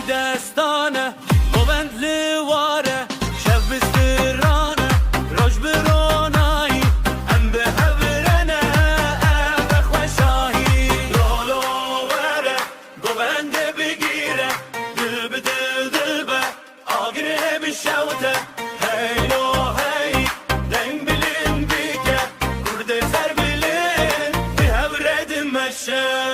دستانه گوند لواره شب بسترانه روش برونایی ام به هورنه ام به خوشایی لولو وره گوند بگیره دل به دل به آگره بشوته هیلو هی دنگ بلین بیکه کرده سر بلین به هورد مشه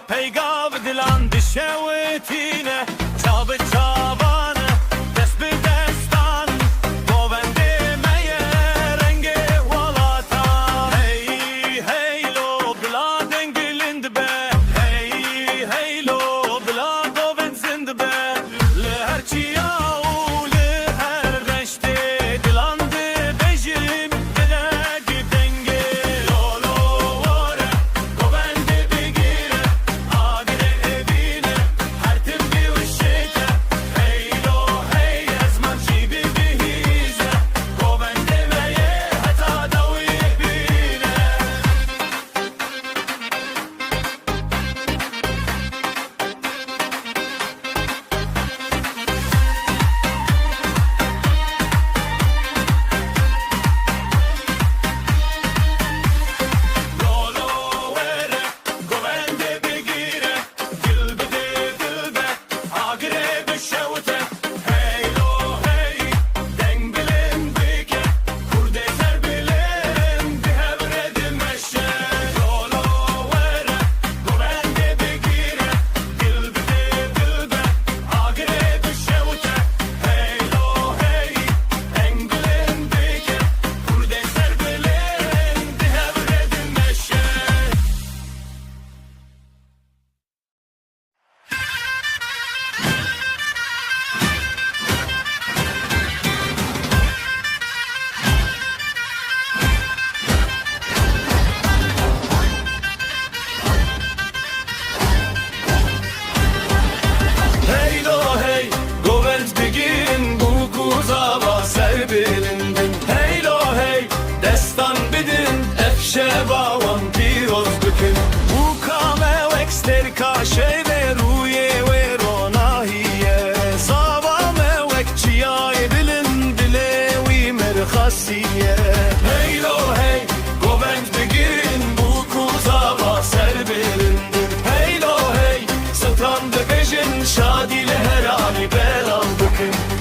پیگاو دلان دشوتینه چاب چابانه دست به دستان گوونده میه رنگ والاتا هی هیلو بلا دنگلند به هی هیلو بلا گووند زند به لهر چیا و لهر رشته دلان ده بجرم دلگ دنگه لولو واره گوونده بگیره هیلو هی گوند بگیرین بو کوزاوا سر برندن هیلو هی ستان بگجن شادی لهرانی بلال بکن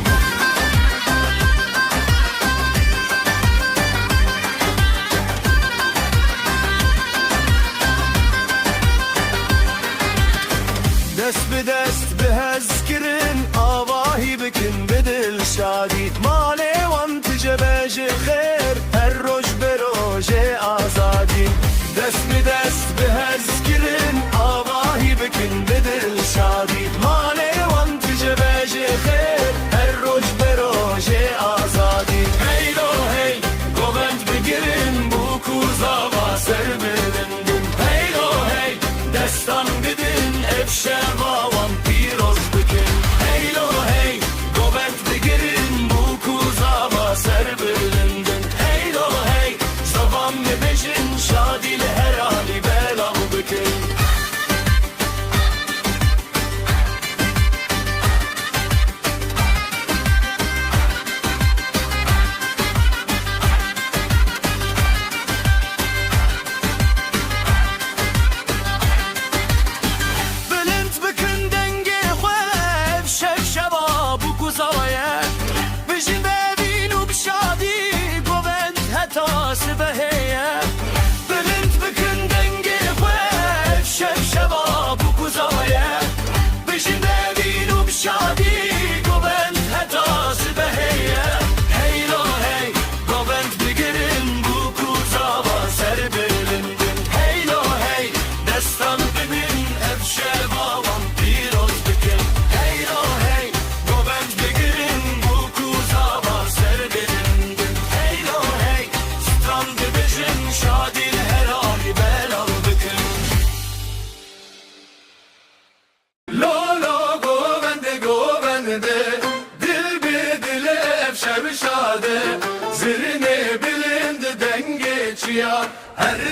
دست به دست به هزکرین آواهی بکن بدل شادی ماله وان تجبه خیر هر روز به روز آزادی دست به دست به هزکرین آواهی بکن بدل شادی ماله وان تجبه خیر هر روز به روز آزادی هیلو هی گوند بگیرین بو کوزا و سر بدندن هیلو هی دستان بدن افشوا وان پیروز بکن هیلو هی گوند بگیرین بو کوزا و سر بدندن هیلو هی زبان ببجن شادی لهرانی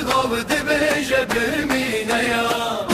گاو دبیجه بمینه یا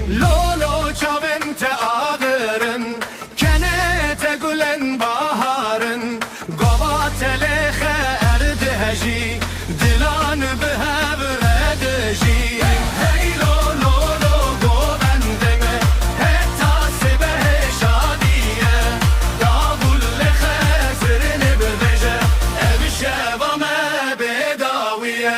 لولو چاوین تآغرن کنه تگلن بهارن قوات لخ اردهجی دلان به هبردجی هی لولو گوبندمه حتی سبه شادیه دابول لخ زرن ببجه اب شبامه بداویه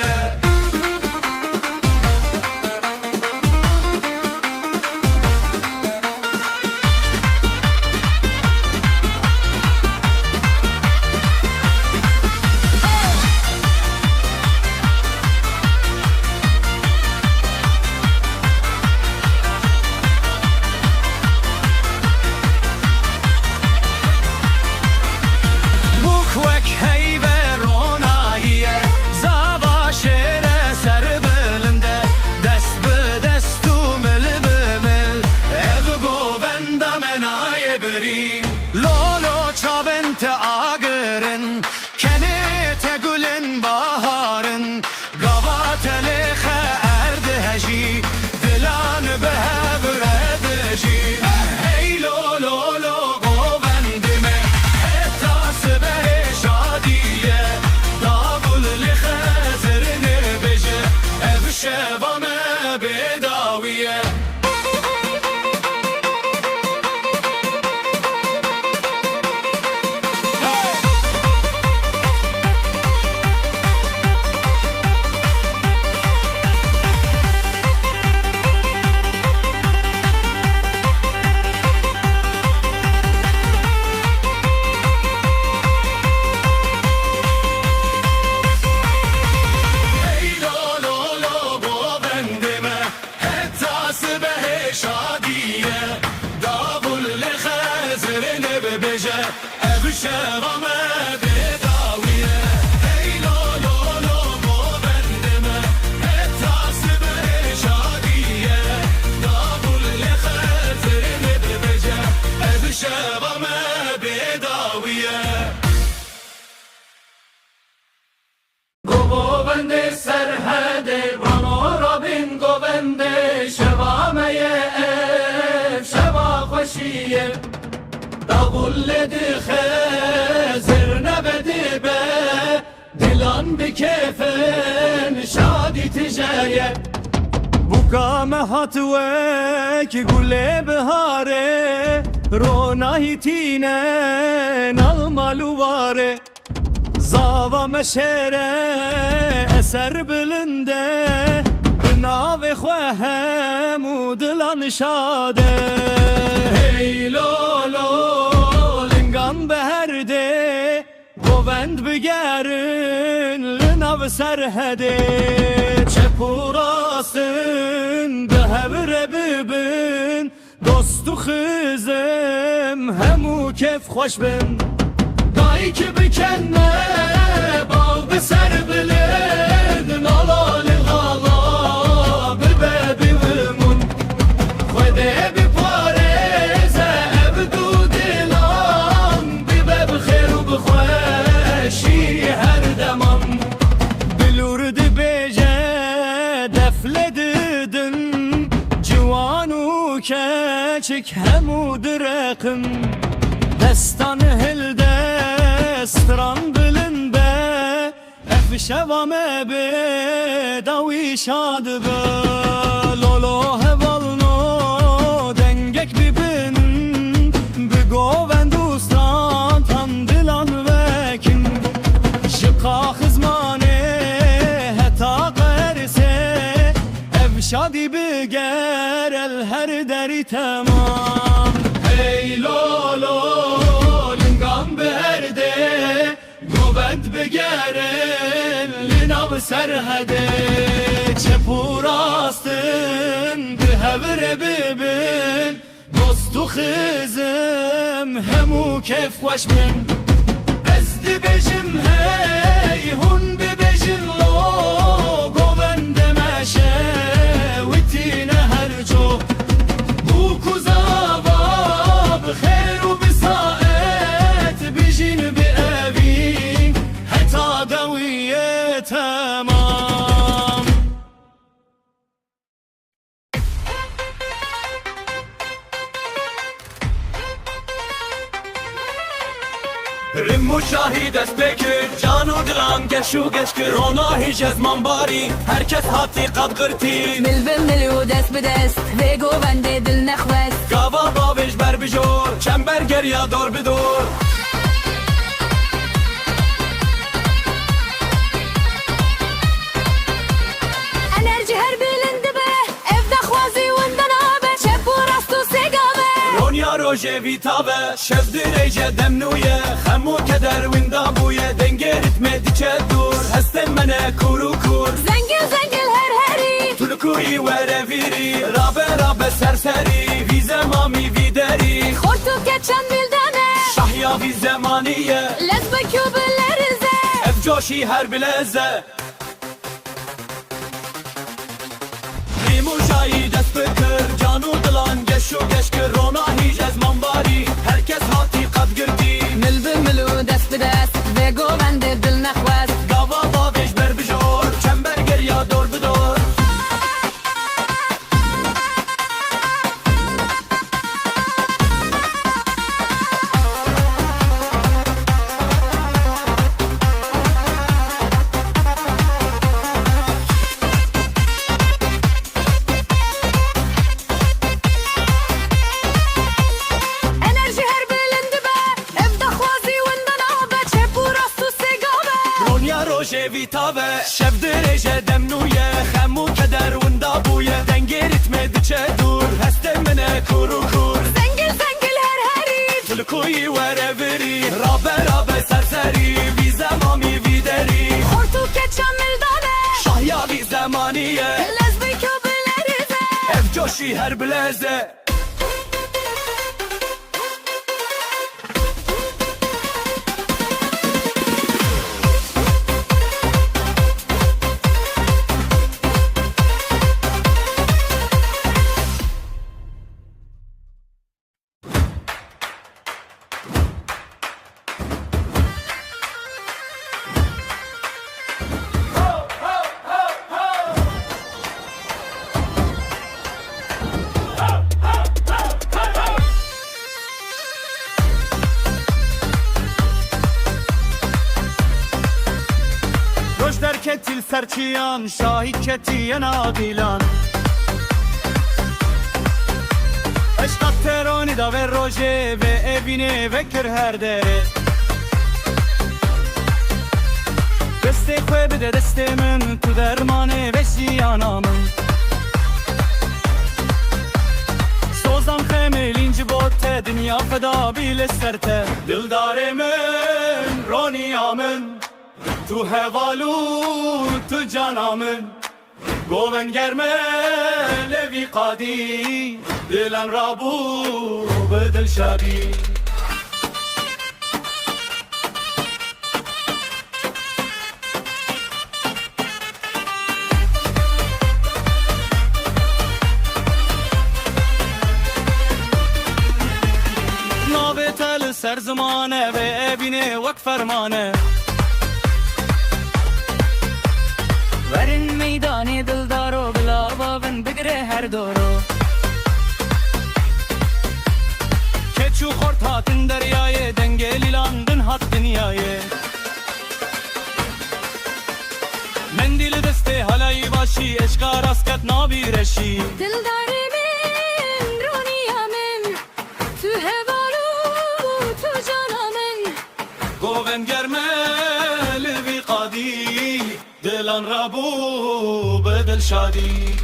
لولو چاوین تآغرن کنه تگلن بهارن قوات لخ اردهجی دلان به هبردجی هی لولو گوبندمه حتی سبه شادیه دابل لخ زرن بجه اب شبامه بداویه اب شبامه بداویه هی لولو گوبندمه حتی سبه شادیه دابول لخ زرن ببجه اب شبامه بداویه گوبند سرحد بانو رابین گوبند شبامه اف شبا خوشیه داغول دخه زر نبدی به دلان بکفن شادی تجایه بکامه هاتوه که گله بهاره روناهی تینه نالمالو واره زاوا مشره اثر بلنده بناو خوهم و دلان شاده هی لولو بهرده گوبند بگرن لناو سرهده چپوراسن به هبره ببن دوست و خزم همو کف خوش بن دایی که بکنه باغ به سر بلد نالال غالا ببه بیمون خوده بپارزه ابدو دلان ببه بخیر و بخوشی هر دمان بلورد بیجه دفل ددن جوانو کچک همو درقم دستان هلده استران بلن به اف شوامه به داوی شاد به لولو هوالنو دنگک ببن بگوون دوستان تن دلان وکن شقا خزمانه هتا قرسه اف شادی بگر الهر دری تمام هی لولو بگرن لناو سرهده چپو راستن به هور ببن دوست و خزم همو کف خوش من از دی بجم هی هون ببجن لو گوند مشه و تینه هر جو بو کزاوا بخیر و بساعت بجین بأوی حتا دویه تمام رم شاهی دست بکر جان و دلم گشو گش کرونا هیچ از من باری herkes hati qad qırti مل ملو دست به دست و گوونده دل نخوست گاوا باوش بر بجور چنبر گریا دور بدور انرژی هر بلند به اف دخوازی وندن آبه چپ و راست و سگاوه رونیا روژه ویتابه شف دیریجه دمنویه خمو کدر ویندابویه دنگه ریتمه دیچه دور هستن منه کورو کور زنگل زنگل هر هری تلکوی وره ویری رابه رابه سرسری وی زمامی وی دری خورتو کچن بلدنه شحیا وی زمانیه لزبکو بلرزه اف جوشی هر بلزه ریمو جایی دست بکر جانو دلان گشو گش کر رونا هیچ از منباری herkes hati qad girdi مل ملو دست به دست و گوونده دل نخوست گاوا باوش بر بجور چنبر گریا دور بدور انرژی هر بلند به اف دخوازی وندن آبه چپ و راست و سگاوه رونیا روژه ویتاوه شف دیریجه دمنویه خمو کدر وندابویه دنگه ریتمه دیچه دور هسته منه کورو کور زنگل زنگل هر هری تلکوی وره وری رابه رابه سرسری وی زمامی وی دری خورتو کچن بلدنه شحیا وی زمانیه لزبکو بلرزه اف جوشی هر بلزه روش در کتیل سرچیان شاهی کتیه نادیلان عشقات ترانی دا و روژه و اوینه و کر هر دره دسته خواه بده دسته من تو درمانه و زیانامن سوزم خیمه لینج بوته دنیا فدا بیل سرته دلدار من رونیا من تو هوالو تو جانامن گوون گرمه لوی قادی دلن رابو بدل شبی ناوه تل سر زمانه و ابینه وک فرمانه ورن میدان دلدارو بلا بابن بگره هر دورو کچو خورت هاتن دریای دنگلی لاندن هات دنیای مندیل دسته حلایی باشی اشکا راسکت نابی رشی دلدار من رونیا من تو هوالو تو جانا من گوون گرمه لوی قادی دلان رابو بدل شادی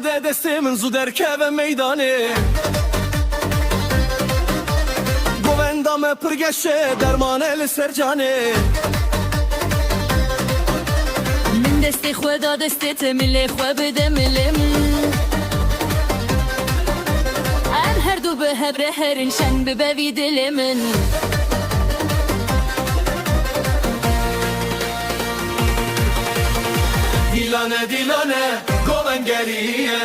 de destemin zu derkeve meydane Govendame pırgeşe derman el sercane من دستي خوا دا دستي تملي خوا بدا ملم ان هر دو به هبره هرن شن ببوی دلمن Dilane dilane goven geriye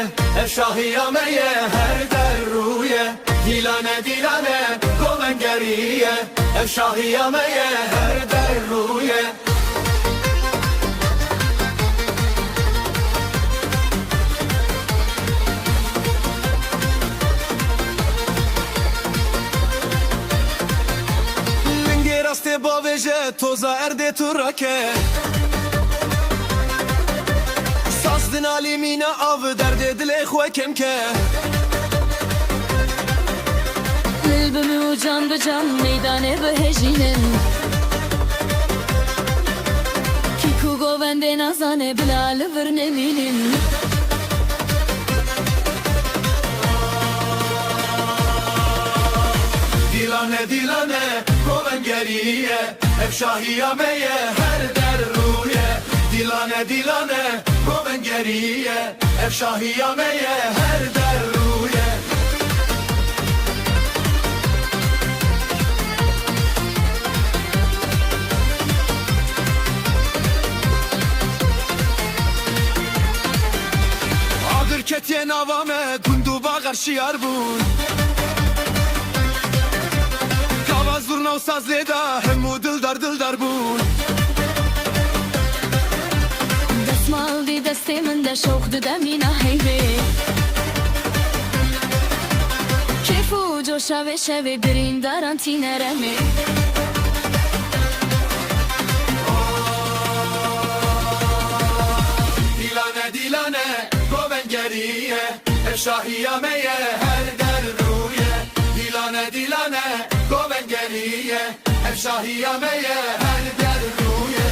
Efşahiyameye her derruye Dilane dilane goven geriye Efşahiyameye her derruye Lingeraste baveje toza erde turake Sazdın alimine av derde dile kemke قلبimi ucan bıcan meydane behejinin Kiku govende nazane bilal vırneminin Dilane dilane goven geriye Efşahiyameye her derruye Dilane dilane goven geriye Efşahiyameye her derruye Adır ketiyen avame kunduba karşı yar bun Kavaz zurna u saz leda hemu dildar bun دستمال دی دستی من ده شوق ده دمینا هیوی کیفو جو شوه شوه برین داران تی نرمی Dilane dilane goven geriye Efşahiyameye her derruye Dilane dilane goven geriye Efşahiyameye her derruye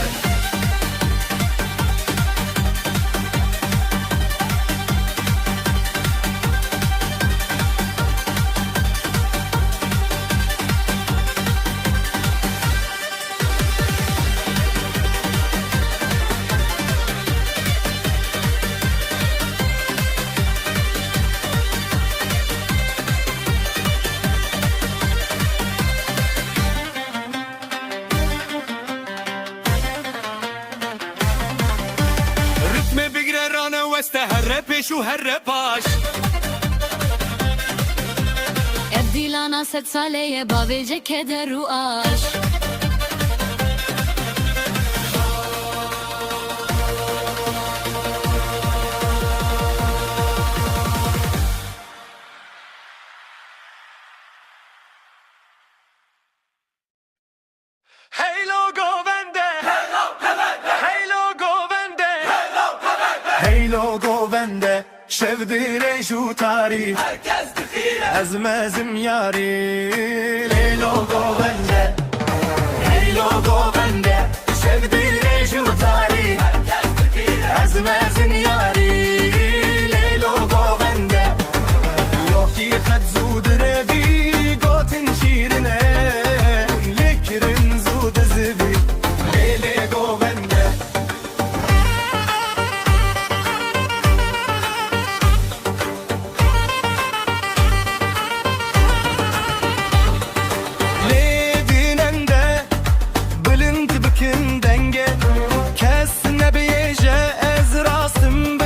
Ritme bigre rane weste herre peş u herre paş ابدیلانا ست ساله باویجه کدر و آش Hey logo vende Hey logo vende Hey logo vende Şevdire şu tarih Herkes dikire Ezmezim yari Hey logo vende Hey logo vende Şevdire şu tarih Herkes dikire Ezmezim yari Hey logo vende Yok ki kad zudre bi gotin şirine Likrin zud zbi Hey logo vende Bilind bikin denge Kes ne beyeje ez rasım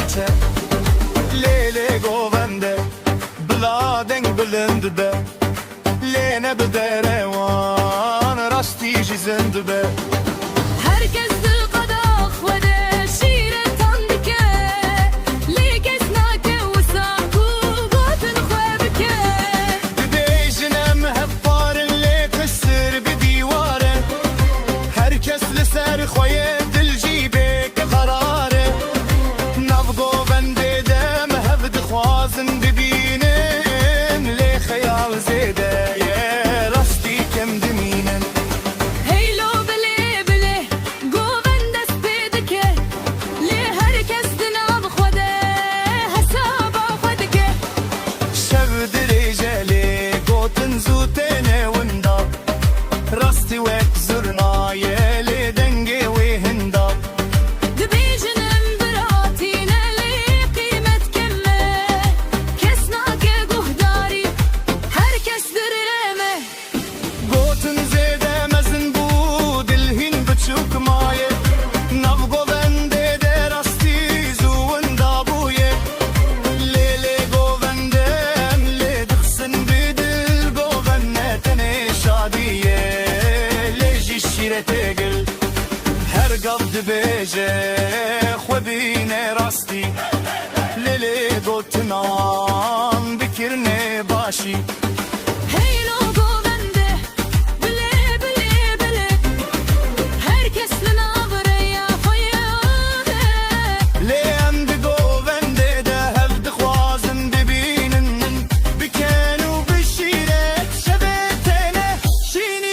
çe Lele govende Bila deng bilind be Lene bi derewan Rastî jî zind be Herkes dil qeda xwede şîretan dike Lê kes nake wisa ku gotin xwe bike Dibêjin em hep barin lê qisir bi dîware Herkes li ser xwe yê dil jî bêke qerar e Nav govendê de em hev dixwazin bibînin Lê xeyal zêde ye rastî kem dimînin Heylo bilê bilê govend dest pê dike Lê herkes di nav xwe de hesaba xwe dike Şev dirêje lê gotin zû têne winda Rastî wek zurnaye lê dengê wê hinda Dibêjin em biratîne lê qîmet kemme Kes nake guhdarî herkes dirême Gotin zêde mezin bû dilhîn biçûk maye Nav govendê de rastî zû winda bûye Lê lê govendê em lê dixsin bi dil Govend ne tenê şadîye Lê jî şîretê gil Her gav dibêje xwe bîne rastî Lê lê gotinan bikirine başî Heylo govende bilê bilê bilê Herkes li nav reya xwe ye Lê em di govendê de hev dixwazin bibînin Biken û bişîret şevê têne şînîn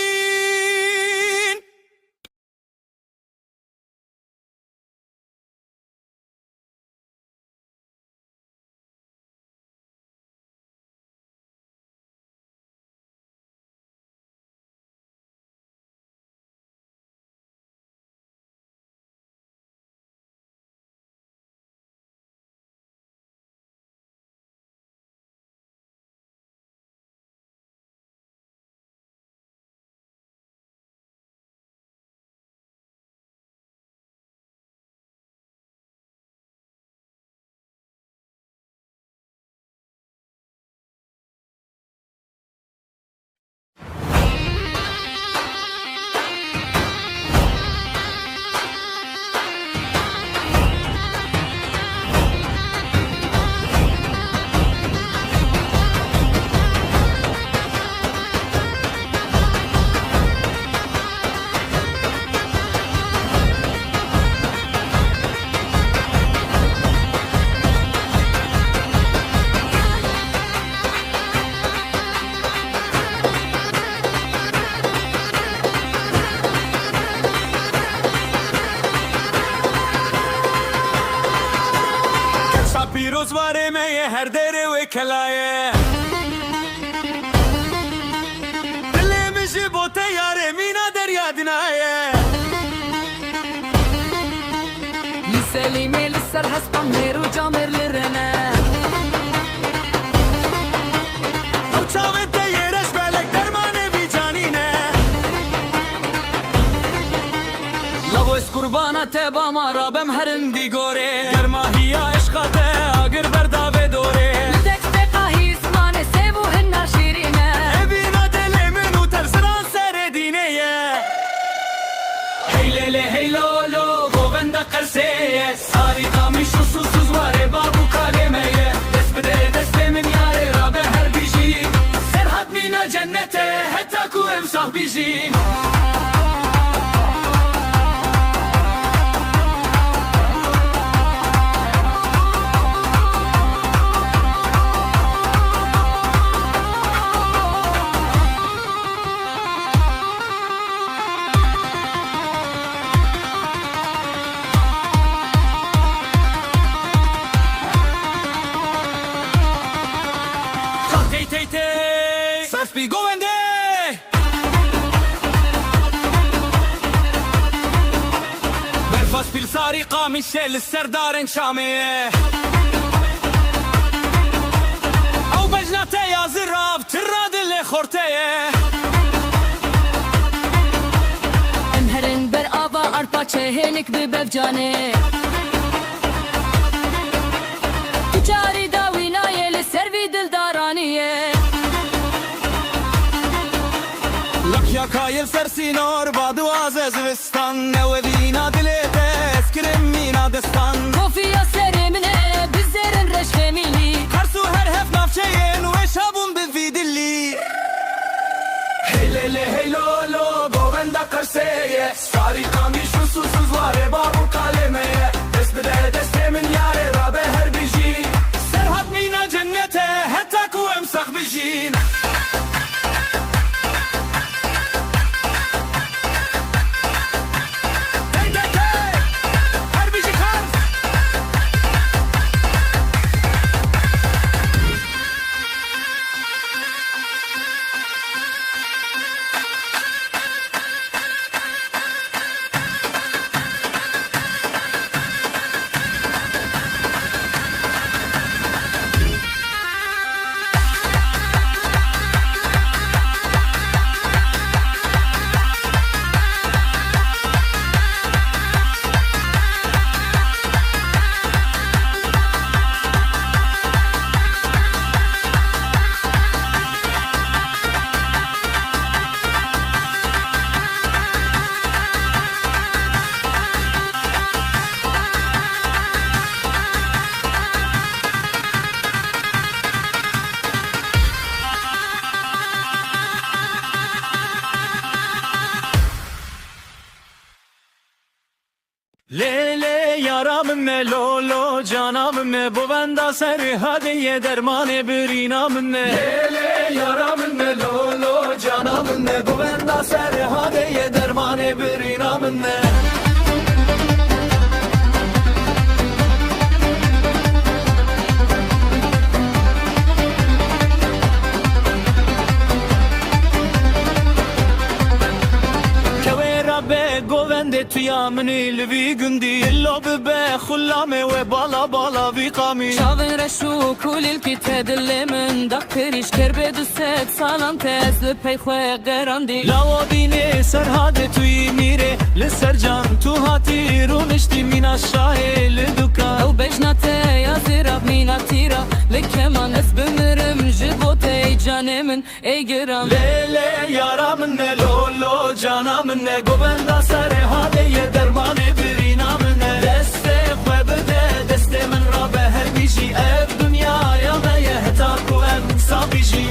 پیروز واره می هر دره و کلایه دلی میشه با تیاره مینا دریا دنایه Liselime lisser hespam meru camer lirene او چاوه تیرش بلک درمانه بی جانینه لغو اس قربانا تبا ما رابم هرن دیگوره گرماهی عشقاته اگر برداوه دوره لدک بقاهی اسمانه سیبو هنر شیرینه ابینا دلی منو ترسران سر دینه Hey lele hey lolo govenda qerseye Sari qamiş susuz vare babu kalemeye Dest bide deste min yare rabe her biji Serhat mina cennete hatta ku emsah biji Saf bir govende Berfas pil sari qamişe lisserdaren şamiye Au bejnate yazı rab tirra dille khorteye Emherin ber ava arpa çehenik bi bevcane کایل سر سینار با دواز زوستان نوینا دلت اسکرم مینا دستان Kofia seremine bizlerin reşkemili Karsu her hef nafçeyen ve şabun bividilli Heylele heylolo govenda karseye Sari kami şusuzsuz vare babu kalemeye Despede destemin yare rabe her biji Serhat mina cennete hatta kuvem sakbijin Lele yaramım ne lolo canamım ne bu benda seri hadiye dermane birinamım ne Lele yaramın ne lolo canamın ne Bu benda seri hadiye dermane bir inamın ne Be govende tuyamni lvi gundi lob be khulame ve bala bala vi qami Şavin reşu kulil ki tedille min Daktiriş kerbe düset salam tezli peyxwe gerandi lawadine serhade tuy mire le serjan tu hati runishti mina shahe le dukan Ew bejnate ya zirab mina tira Lekeman es bimirim jibote canı min ey giram Lele yaramın ne lolo canamın ne govenda seri hadiye dermane birinamın ne deste khwe bide deste min rabe her biji ev dünyaya me yehta kuvem sabiji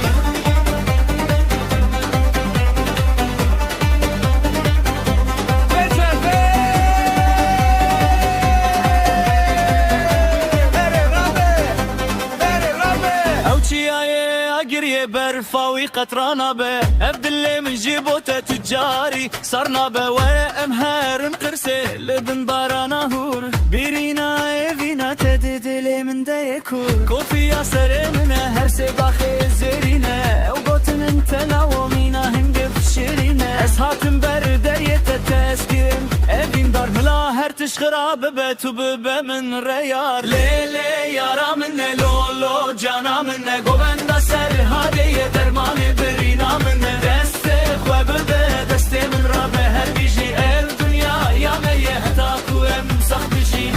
برفاوي قطرانا به ابدل من جيبوته تجاري صرنا به ورا امهار مقرسه لبن بارانا هور بيرينا ايفينا تددل من ديكور كوفي يا سرمنا هر سباخي زرينا وقوتن انت لومينا هنقف شرينا اسهاتم بردية تسكين ايفين دار ملا هر تشخراب بتو ببه من ريار ليلي يارا من لولو جانا من قوبندا سر هادي درماني برينا من دسته خو بده دسته من رابه هر بيجي الدنيا يا ما يهتاك وامسح بيجي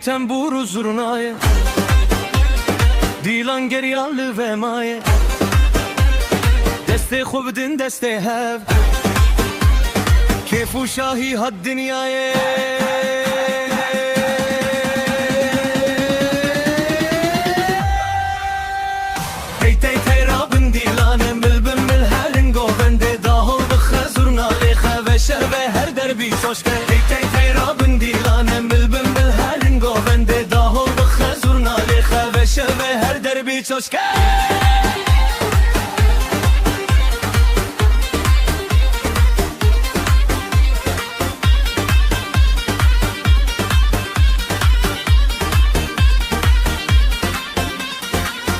Temburu zurnaye Dilan geryalı ve maye Deste khubdin deste hev Kefu şahi had dünyaye Tey tey tey rabın dilanem bilbim bil halin govende Dahol bıkha zurna leha bir coşku.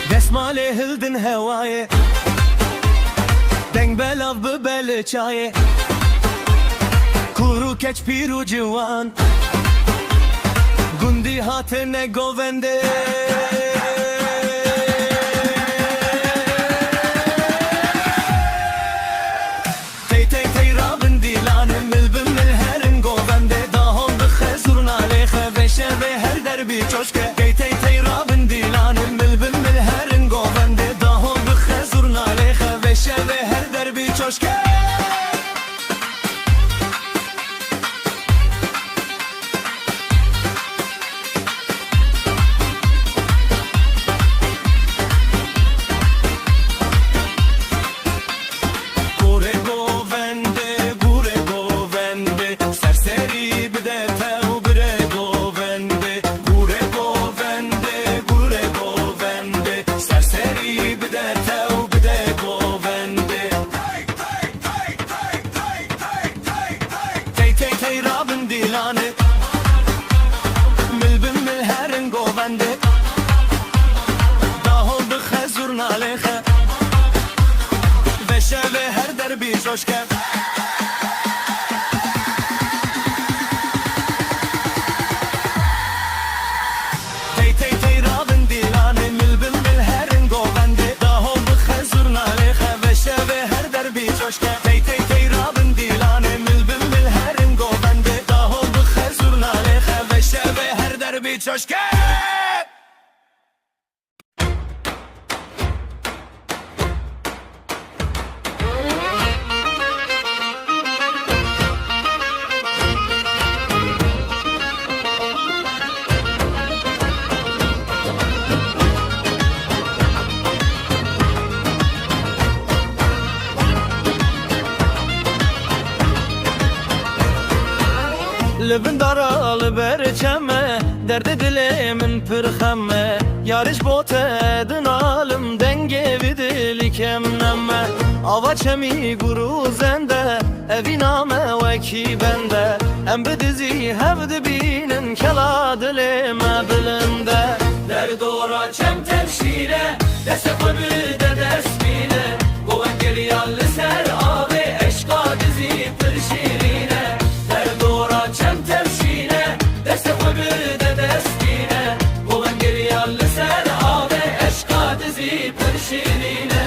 Desmale hildin hevayı, deng belav bu bel çayı, kuru keç piru civan, gundi hatene govende. Tey tey tey rabın dilanı milbim milherin govende, dahon dıkhe zurna lehe veşe ve her derbi çoşke. Tey tey tey rabın dilanı milbim milherin govende, dahon dıkhe zurna lehe veşe ve her derbi çoşke. Ve her derbi coşken. Tey tey tey rabın dilanı milbim milherin govende, dahol dıkhe zurna lehe veşe ve her derbi coşken. Tey tey tey rabın dilanı milbim milherin govende, dahol dıkhe zurna lehe veşe ve her derbi coşken. Lübün daralı berçeme, derdi dilimin pırxemme. Yarış bote dınalım, denge vidili kemnemme. Ava çemi guru zende, eviname veki bende. Em bidizi hevdi binin, kela dilime bilinde. Derdora çem tevşire, deste kobi de destine. Goven geliyalli ser ağabey, eşka dizi pırşirine. Derdora çem tevşine, deste kobi de destine. Goven geliyalli ser ağabey, eşka dizi pırşirine.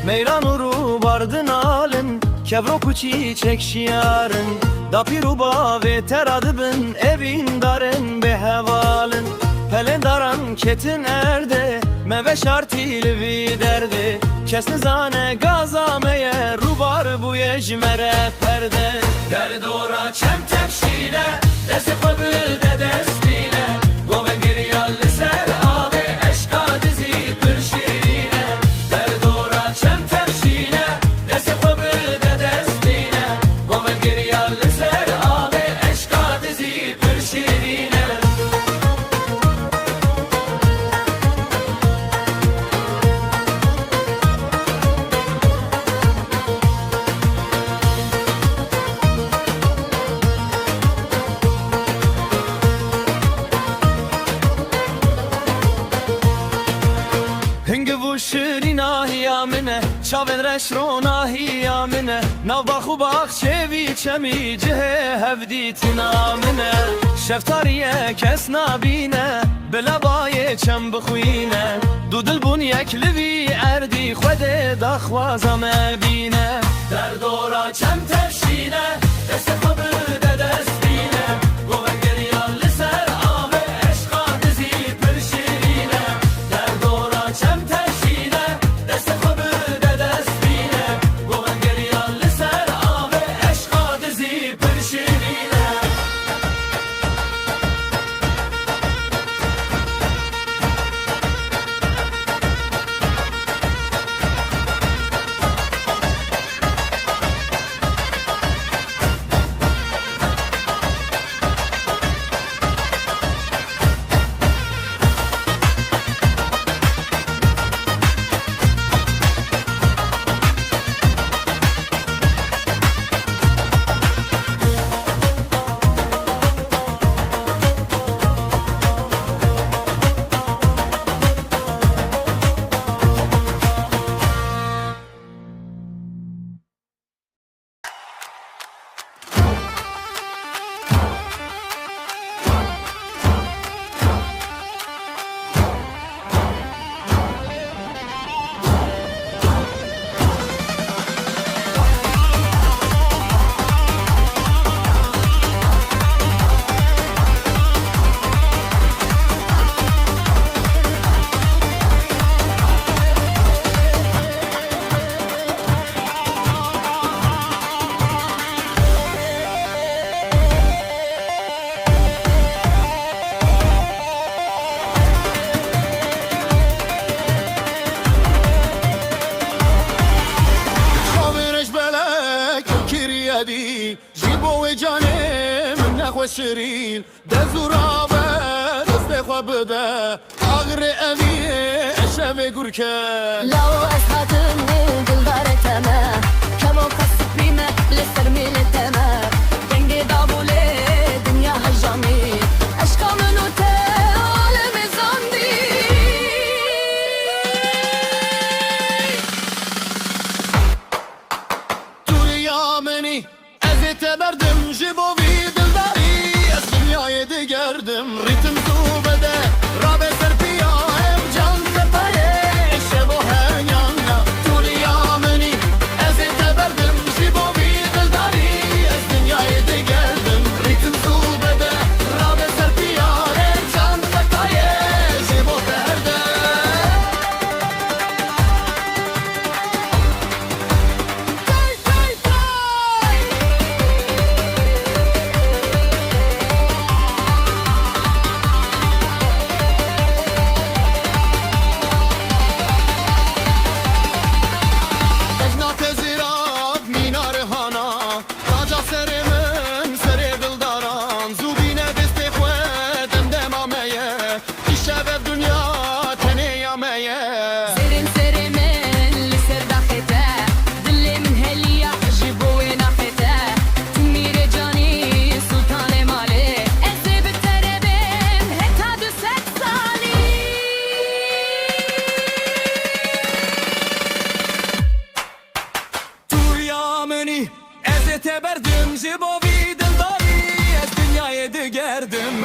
Meyran uru bardın alın, kevro kuçi çek şiarın. Dapiru bave teradibin, evin darın be hevalın. Pelen daran ketin erde, meve şartil vi derdi. Kesni zane gazameye, rubar bu yecmere perde. Derdora çem tevşine, deste kobi de destine. Goven geliyalli ser ağabey, eşka dizi pırşirine. Derdora çem tevşine, deste kobi de destine. Goven geliyalli ser ağabey, eşka dizi pırşirine. Hingi bu şirin ahiya mine, çaven reşron ahiya mine. Nav baxu bax çevi çemi, cihe hevdit namine. Şeftariye kes nabine, belabaye çem bixwine. Dudul bun yeklivi erdi, xwede daxwaza me bine. Derdora çem tevşine, deste kobi de destine. Goven geliyalli ser ağabey, eşka dizi pırşirine. Derdora çem tevşine, deste kobi de destine. Goven geliyalli ser ağabey, eşka dizi pırşirine. ددی جیبو جانه من نخو شیرین دزورا به دست خو بده آغر اوی شب گورکه لو أسهاتن دلدار تما كمو قصد بيما لسر ميل تما دنگي دابولي دنيا هجامي أشكا منو تا عالم زاندي دوریا منی از تبردم جیبو وی دلداری از دنیای دیگردم ریتم تو بده را به سر پیاهم جان سپره شب و هنگانا دوریا منی از تبردم جیبو وی دلداری از دنیای دیگردم ریتم تو بده را به سر پیاهم جان سپره شب و هنگانا دجنات زیراب مینار هانا راجا سر من سر دلداران زوبینه دست خودم دمامه ایشه به دنیا تنیامه سرن سر من لسر داخته دل من هليا جيبو ناحته تمير جاني سلطان مالي اسي بالتربين هتا دو ست سالي Duriya meni ez teberdüm jibo vi dildari ez dünyayı digerdim